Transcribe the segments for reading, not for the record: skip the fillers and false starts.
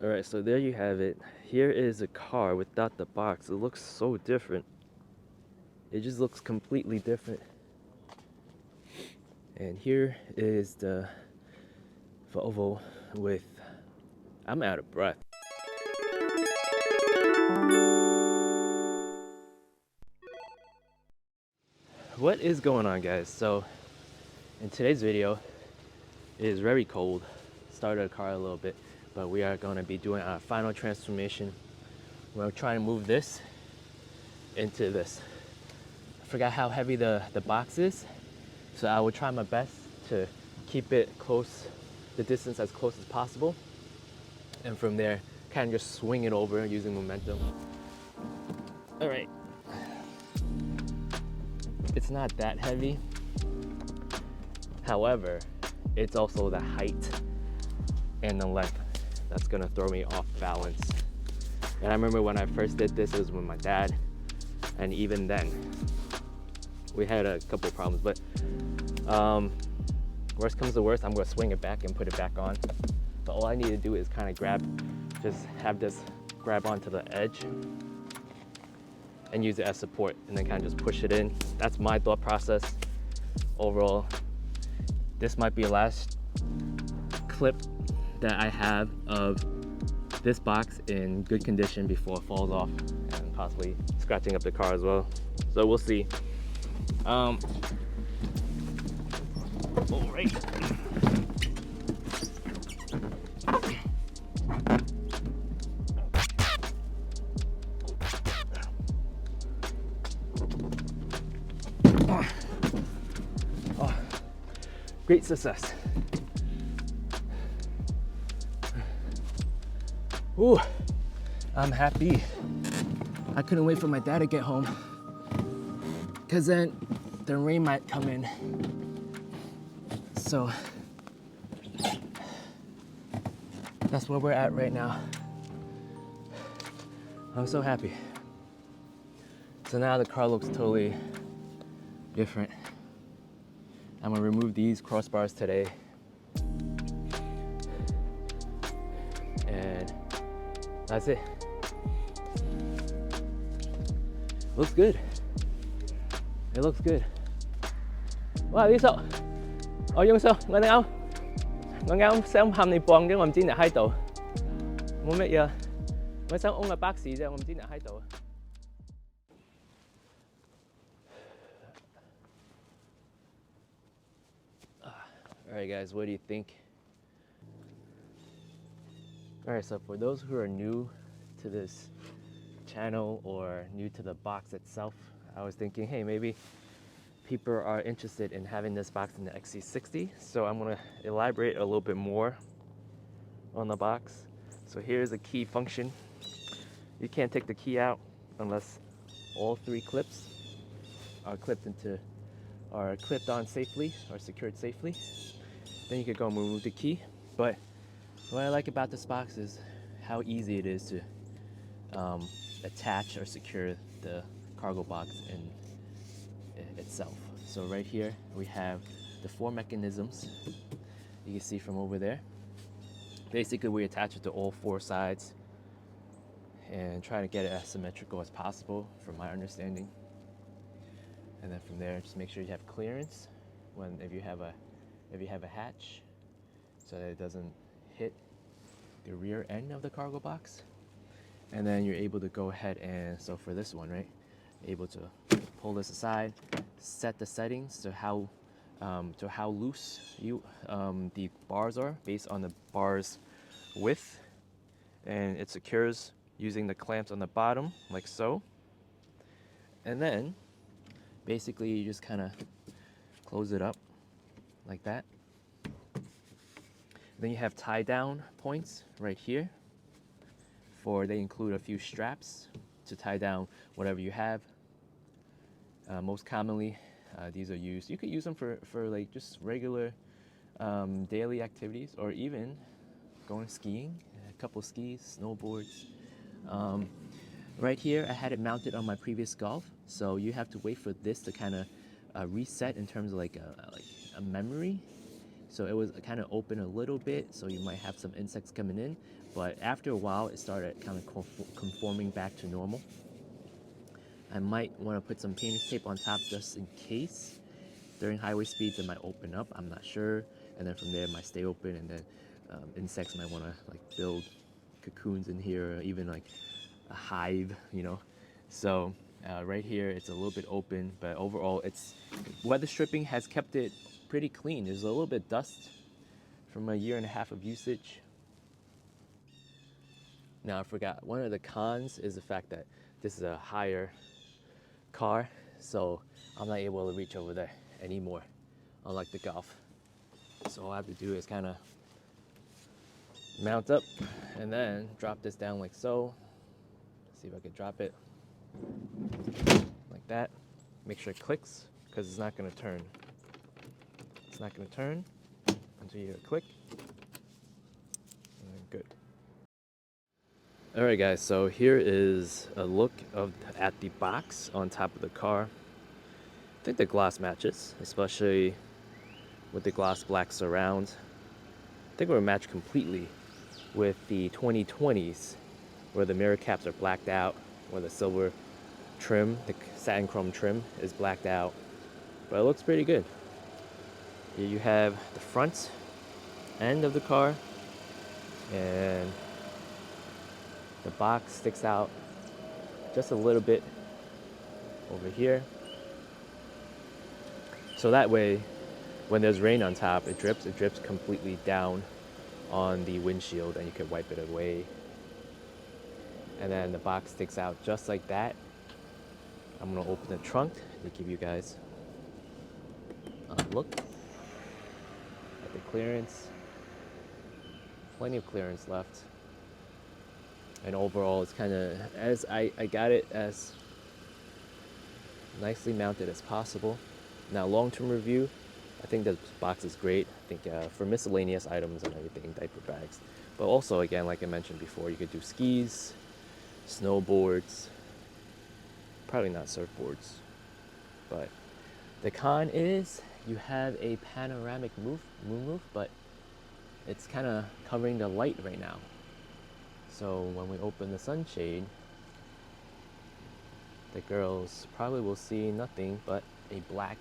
Alright, so there you have it. Here is a car without the box. It looks so different. It just looks completely different. And here is the Volvo with, I'm out of breath. What is going on, guys? So in today's video, it is very cold. Started the car a little bit, but we are going to be doing our final transformation. We're trying to move this into this. I forgot how heavy the box is, so I will try my best to keep it close, the distance as close as possible, and from there kind of just swing it over using momentum. All right, it's not that heavy, however it's also the height and the length that's gonna throw me off balance. And I remember when I first did this, it was with my dad, and even then we had a couple of problems, but worst comes to worst, I'm gonna swing it back and put it back on. But all I need to do is kind of just have this grab onto the edge and use it as support, and then kind of just push it in. That's my thought process. Overall, this might be the last clip that I have of this box in good condition before it falls off and possibly scratching up the car as well. So we'll see. All right. Oh, great success. Ooh, I'm happy. I couldn't wait for my dad to get home, because then the rain might come in. So that's where we're at right now. I'm so happy. So now the car looks totally different. I'm gonna remove these crossbars today. And that's it. Looks good. It looks good. Wow, Lý Sọ. Dung Sơ,我啱想喊你磅啫，我唔知你喺度。冇乜嘢，我想安個巴士啫，我唔知你喺度。Alright guys, what do you think? Alright, so for those who are new to this channel or new to the box itself, I was thinking, hey, maybe people are interested in having this box in the XC60, so I'm going to elaborate a little bit more on the box. So here's a key function. You can't take the key out unless all three clips are clipped on safely or secured safely. Then you could go and remove the key. But what I like about this box is how easy it is to attach or secure the cargo box in itself. So right here we have the 4 mechanisms you can see from over there. Basically we attach it to all 4 sides and try to get it as symmetrical as possible from my understanding. And then from there just make sure you have clearance if you have a hatch, so that it doesn't hit the rear end of the cargo box. And then you're able to go ahead and, so for this one, right, able to pull this aside, set the settings to how loose the bars are based on the bar's width, and it secures using the clamps on the bottom like so. And then basically you just kind of close it up like that. Then you have tie down points right here. They include a few straps to tie down whatever you have. Most commonly, these are used. You could use them for like just regular daily activities, or even going skiing, a couple skis, snowboards. Right here, I had it mounted on my previous Golf, so you have to wait for this to kind of reset in terms of like a memory. So it was kind of open a little bit, so you might have some insects coming in, but after a while it started kind of conforming back to normal. I might want to put some painter's tape on top just in case. During highway speeds it might open up, I'm not sure, and then from there it might stay open, and then insects might want to like build cocoons in here, or even like a hive, you know. So right here it's a little bit open, but overall it's weather stripping has kept it pretty clean. There's a little bit dust from a year and a half of usage. Now I forgot, one of the cons is the fact that this is a higher car, so I'm not able to reach over there anymore, unlike the Golf. So all I have to do is kind of mount up and then drop this down like so. See if I can drop it like that. Make sure it clicks, because it's not going to turn. It's not going to turn until you hear a click. And then good. Alright guys, so here is a look at the box on top of the car. I think the gloss matches, especially with the gloss black surround. I think it will match completely with the 2020s, where the mirror caps are blacked out, where the silver trim, the satin chrome trim, is blacked out. But it looks pretty good. Here you have the front end of the car, and the box sticks out just a little bit over here. So that way, when there's rain on top, it drips completely down on the windshield, and you can wipe it away. And then the box sticks out just like that. I'm gonna open the trunk to give you guys a look at the clearance. Plenty of clearance left. And overall, it's kind of, as I got it as nicely mounted as possible. Now, long-term review, I think the box is great. I think for miscellaneous items and everything, diaper bags. But also, again, like I mentioned before, you could do skis, snowboards, probably not surfboards. But the con is you have a panoramic moonroof, but it's kind of covering the light right now. So when we open the sunshade, the girls probably will see nothing but a black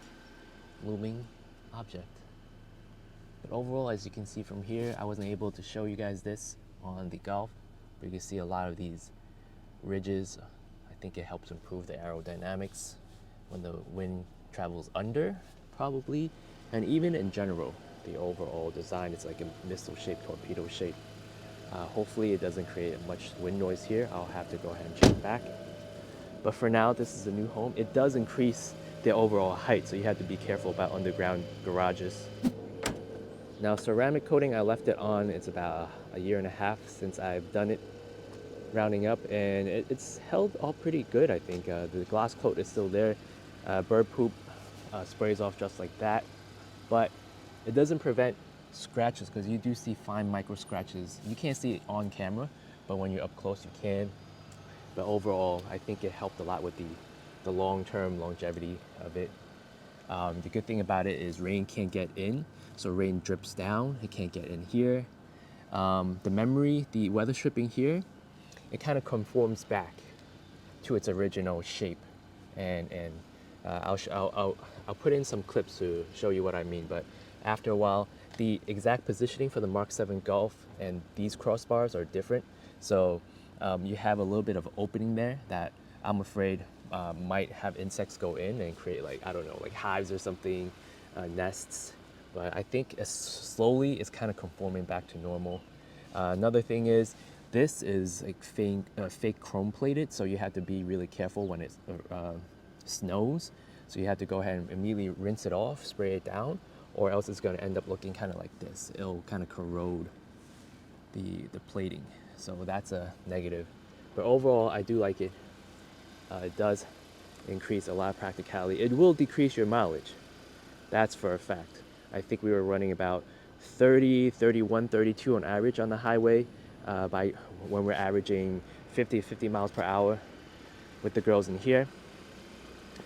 looming object. But overall, as you can see from here, I wasn't able to show you guys this on the Golf, but you can see a lot of these ridges. I think it helps improve the aerodynamics when the wind travels under, probably. And even in general, the overall design is like a missile shape, torpedo shape. Hopefully it doesn't create much wind noise here. I'll have to go ahead and check back. But for now, this is a new home. It does increase the overall height, so you have to be careful about underground garages. Now, ceramic coating, I left it on. It's about a year and a half since I've done it, rounding up, and it's held all pretty good, I think. The gloss coat is still there. Bird poop sprays off just like that, but it doesn't prevent scratches, because you do see fine micro scratches. You can't see it on camera, but when you're up close, you can. But overall, I think it helped a lot with the long-term longevity of it. The good thing about it is rain can't get in, so rain drips down. It can't get in here. The memory, the weather stripping here, it kind of conforms back to its original shape, and I'll put in some clips to show you what I mean. But after a while, the exact positioning for the Mark 7 Golf and these crossbars are different. So you have a little bit of opening there that I'm afraid might have insects go in and create, like, I don't know, like hives or something, nests. But I think slowly it's kind of conforming back to normal. Another thing is, this is like fake chrome plated, so you have to be really careful when it snows. So you have to go ahead and immediately rinse it off, spray it down, or else it's going to end up looking kind of like this. It'll kind of corrode the plating. So that's a negative. But overall, I do like it. It does increase a lot of practicality. It will decrease your mileage. That's for a fact. I think we were running about 30, 31, 32 on average on the highway when we're averaging 50 miles per hour with the girls in here.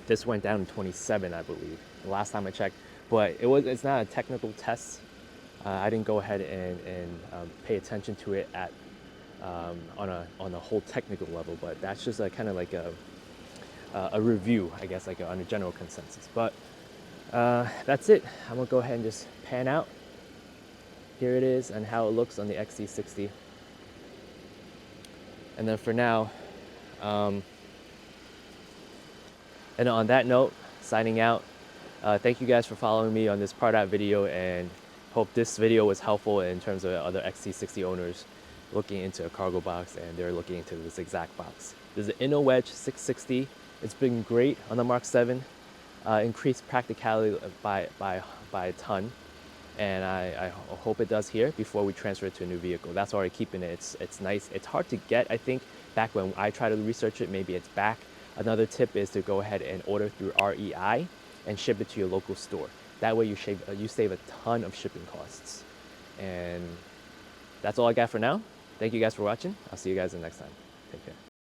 This went down to 27, I believe, the last time I checked. But it's not a technical test. I didn't go ahead and pay attention to it at on a whole technical level, but that's just a kind of like a review, I guess, like on a general consensus. But that's it. I'm gonna go ahead and just pan out. Here it is and how it looks on the XC60. And then for now, and on that note, signing out. Thank you guys for following me on this part out video, and hope this video was helpful in terms of other XC60 owners looking into a cargo box, and they're looking into this exact box. There's an InnoWedge 660. It's been great on the Mark 7. Increased practicality by a ton, and I hope it does here before we transfer it to a new vehicle. That's why we're keeping it. It's nice. It's hard to get, I think. Back when I try to research it, maybe it's back. Another tip is to go ahead and order through REI and ship it to your local store. That way you save a ton of shipping costs. And that's all I got for now. Thank you guys for watching. I'll see you guys the next time. Take care.